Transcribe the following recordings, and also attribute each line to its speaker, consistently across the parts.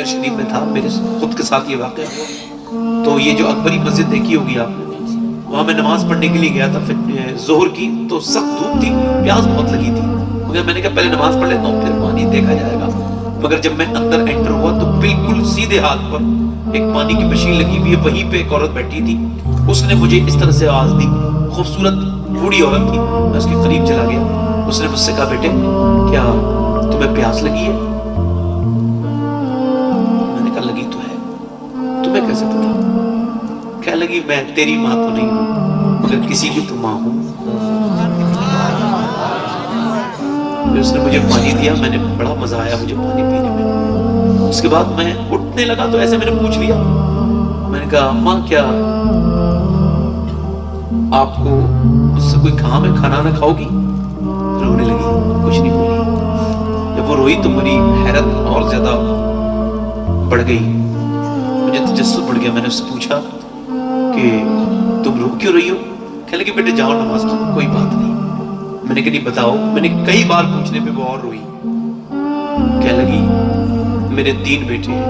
Speaker 1: शरीफ में था, मेरे खुद के साथ ये वाक़या हुआ। तो ये जो अकबरी मस्जिद देखी होगी आपने, वहाँ मैं नमाज पढ़ने के लिए गया था ज़ोहर की, तो सख्त धूप थी, प्यास बहुत लगी थी, मगर मैंने कहा पहले नमाज पढ़ लेता हूँ फिर पानी देखा जाएगा। मगर जब मैं अंदर एंटर हुआ तो बिल्कुल सीधे हाथ पर एक पानी की मशीन लगी हुई है, वहीं पे एक औरत बैठी थी। उसने मुझे इस तरह से आवाज दी, खूबसूरत बूढ़ी औरत थी। मैं उसके करीब चला गया, उसने मुझसे कहा बेटे क्या तुम्हें प्यास लगी है? मैंने कहा लगी तो है, तुम्हें कैसे पता? क्या लगी, मैं तेरी माँ तो नहीं हूँ मगर किसी की तो माँ हूँ। उसने मुझे पानी दिया, मैंने बड़ा मजा आया मुझे पानी पीने में। उसके बाद मैं उठने लगा तो ऐसे मैंने पूछ लिया, मैंने कहा माँ क्या आपको मुझसे कोई काम है, खाना ना खाओगी? रोने लगी, कुछ नहीं बोली। जब वो रोई तो मेरी हैरत और ज्यादा बढ़ गई, मुझे तजस्सुस बढ़ गया। मैंने उससे पूछा कि तुम रो क्यों रही हो? कहने लगी बेटे जाओ नमाज पढ़ो, कोई बात नहीं। मैंने कहा नहीं बताओ। मैंने कई बार पूछने पे वो और रोई। कह लगी मेरे 3 बेटे हैं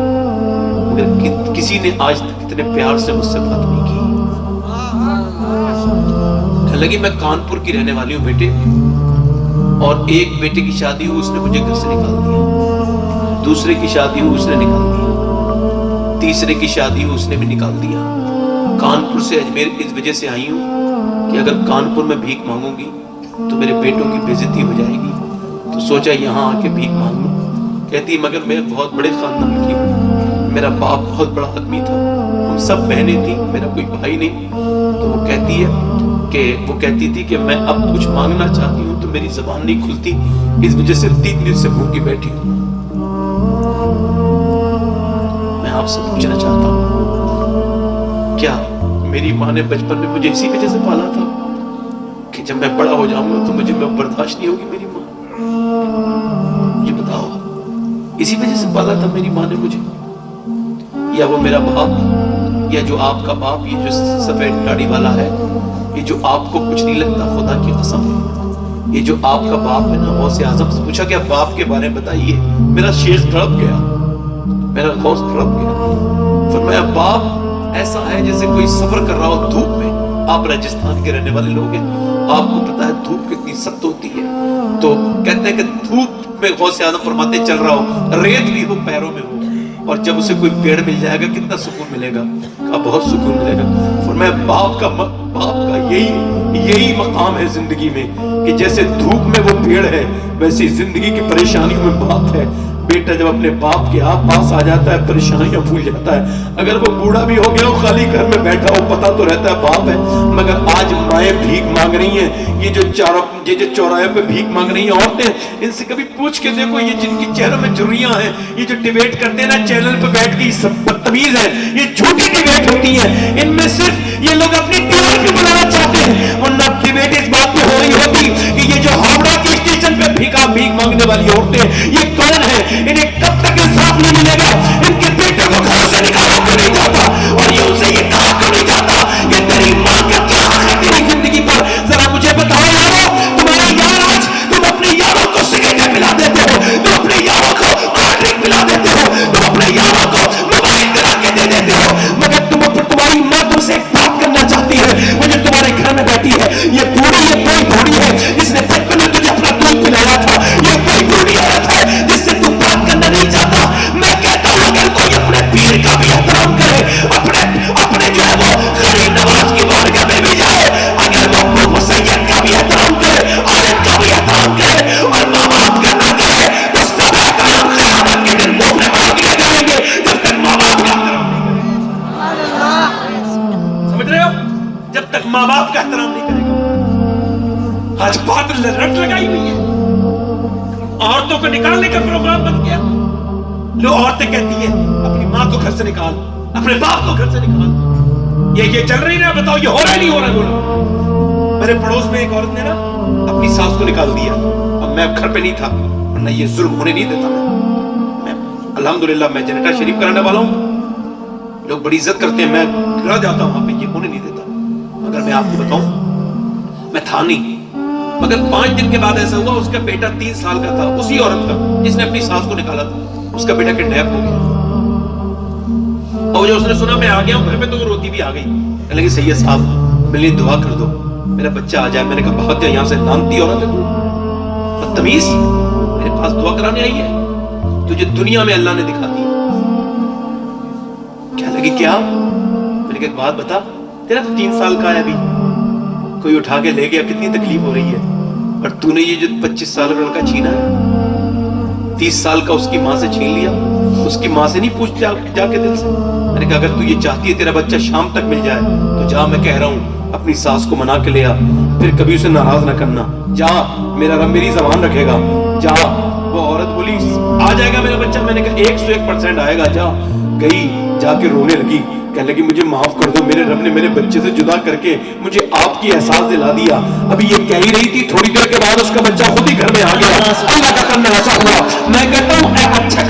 Speaker 1: मगर किसी ने आज तक इतने प्यार से मुझसे बात नहीं की। कह लगी मैं कानपुर की रहने वाली हूँ बेटे, और एक बेटे की शादी हुई उसने मुझे घर से निकाल दिया, दूसरे की शादी हुई उसने निकाल दिया, तीसरे की शादी हुई उसने भी निकाल दिया। कानपुर से अजमेर इस वजह से आई हूँ कि अगर कानपुर में भीख मांगूंगी तो मेरे बेटों की बेइज्जती हो जाएगी, तो सोचा यहाँ आके भीख मांग लूं। कहती मगर मैं बहुत बड़े खानदान की हूँ, मेरा बाप बहुत बड़ा आदमी था, हम सब बहनें थी, मेरा कोई भाई नहीं। तो वो कहती है कि वो कहती थी कि मैं अब कुछ मांगना चाहती हूँ तो मेरी जबान नहीं खुलती, इस वजह से 3 दिन से भूखी बैठी हूँ। मैं आपसे पूछना चाहता हूँ क्या मेरी माँ ने बचपन में मुझे इसी वजह से पाला था कि जब मैं बड़ा हो जाऊंगा तो मुझे मैं बर्दाश्त नहीं होगी मेरी माँ? ये बताओ, इसी वजह से पाला था मेरी माँ ने मुझे? या वो मेरा बाप, या जो आपका बाप, ये जो सफेद दाढ़ी वाला है, ये जो आपको कुछ नहीं लगता, खुदा की कसम, ये जो आपका बाप है ना, गौसे आजम से पूछा क्या बाप के बारे में बताइए, मेरा शेर तड़प गया, मेरा गौस तड़प गया। फरमाया बाप ऐसा है जैसे कोई सफर कर रहा हो धूप में। आप राजस्थान के रहने वाले लोग हैं, आपको पता है धूप कितनी सख्त होती है। तो कहते हैं कि धूप में गौसे आजम फरमाते चल रहा हो, रेत भी हो पैरों में हो, और जब उसे कोई पेड़ मिल जाएगा कितना सुकून मिलेगा? कहा बहुत सुकून मिलेगा। फरमाया बाप का यही मकाम है जिंदगी में कि जैसे धूप में वो पेड़ है वैसे जिंदगी की परेशानियों में बाप है। बेटा जब अपने बाप के पास आ जाता है परेशानियां भूल जाता है। अगर वो बूढ़ा भी हो गया हो, खाली घर में बैठा हो, पता तो रहता है बाप है। मगर आज माएँ भीख मांग रही हैं, ये जो चौराहे पे भीख मांग रही हैं औरतें, इनसे कभी पूछ के देखो, ये जिनकी चेहरों में झुर्रियां हैं, ये जो डिबेट करते हैं ना चैनल पे बैठ के, सब बदतमीज है, ये झूठी डिबेट होती है। इनमें सिर्फ ये लोग अपनी टीआरपी बनाना चाहते हैं, वरना डिबेट इस बात पे हो रही होती कि ये जो हावड़ा के स्टेशन पे भीख मांगने वाली औरतें ये कौन है, इन्हें कब तक इंसाफ नहीं मिलेगा? इनके बेटे को घर से निकाला क्यों नहीं जाता, और ये उनसे ये कहा क्यों नहीं जाता ये तेरी माँ का क्या हक है तेरी जिंदगी पर? जरा मुझे बताओ यारो, तुम्हारे यार आज तुम अपने यारों को सिगरेटें पिला देते हो, तुम अपने यारों को कोल्ड ड्रिंक पिला देते हो, तुम अपने यारों को मोबाइल दिला के दे देते हो, मगर तुम्हारी माँ तुमसे एक बात करना चाहती है, वो जो तुम्हारे घर में बैठी है, ये बूढ़ी, ये कोई बूढ़ी है जिसने बचपन में तुझे अपना दूध पिलाया था, ये कोई बूढ़ी औरत है जिससे तू बात करना नहीं चाहता। मैं कहता हूं अगर कोई अपने पीर का भी एहतराम करे, अपने जो है वो गरीब नवाज की बारगाह में भी जाए, अगर वो अपने मुसैयद का भी एहतराम करे, आलिम का भी एहतराम करे, और माँ बाप का ना करे, तो सब एहतराम क़यामत के दिन मुंह में मार दिए जाएंगे जब तक माँ बाप का समझ रहे हो, जब तक माँ बाप का एहतराम नहीं करेगा। आज बहुत रट लगाई हुई है, औरतों को निकालने का प्रोग्राम बन गया। लो औरतें कहती है अपनी माँ को घर से निकाल, अपने बाप को घर से निकाल। ये चल रही ना, बताओ ये हो रहा है नहीं हो रहा? बोलो। मेरे पड़ोस में एक औरत ने ना अपनी सास को निकाल दिया, अब मैं घर पे नहीं था, वरना ये जुल्म होने नहीं देता। मैं अल्हम्दुलिल्लाह मैं जनता शरीफ कराने वाला हूँ, लोग बड़ी इज्जत करते हैं, मैं गिरा जाता हूँ वहां पे, ये होने नहीं देता। अगर मैं आपको बताऊं, मैं था नहीं, मगर 5 दिन के बाद ऐसा हुआ, उसका बेटा 3 साल का था, उसी औरत का जिसने अपनी सास को निकाला था, उसका बेटा किडनैप हो गया। और जब उसने सुना मैं आ गया हूं घर पे तो वो रोती भी आ गई, कहने लगी सैयद साहब मेरे लिए दुआ कर दो, मेरा बच्चा आ जाए। मैंने कहा भाग जा यहाँ से, लानती औरत है तू, बदतमीज, मेरे पास दुआ कराने आई है, तुझे दुनिया में अल्लाह ने दिखा दी। क्या लगी क्या? मैंने कहा बात बता, तेरा तो 3 साल का है अभी, कोई उठा के ले गया, कितनी तकलीफ हो रही है, और तूने ये जो 25 साल का लड़का छीना है, 30 साल का उसकी माँ से छीन लिया, उसकी माँ से नहीं पूछ जाके दिल से। मैंने कहा अगर तू ये चाहती है तेरा बच्चा शाम तक मिल जाए तो जा, मैं कह रहा हूँ अपनी सास को मना के ले आ, फिर कभी उसे नाराज ना करना, जा, मेरा रब मेरी जबान रखेगा, जा। वो औरत बोली आ जाएगा मेरा बच्चा। मैंने कहा 101% आएगा, जा। गई, जाके रोने लगी, कहने लगी मुझे माफ कर दो, मेरे रब ने मेरे बच्चे से जुदा करके मुझे आपकी एहसास दिला दिया। अभी ये कह ही रही थी, थोड़ी देर के बाद उसका बच्चा खुद ही घर में आ गया। अल्लाह का करना ऐसा हुआ। मैं कहता हूँ अच्छा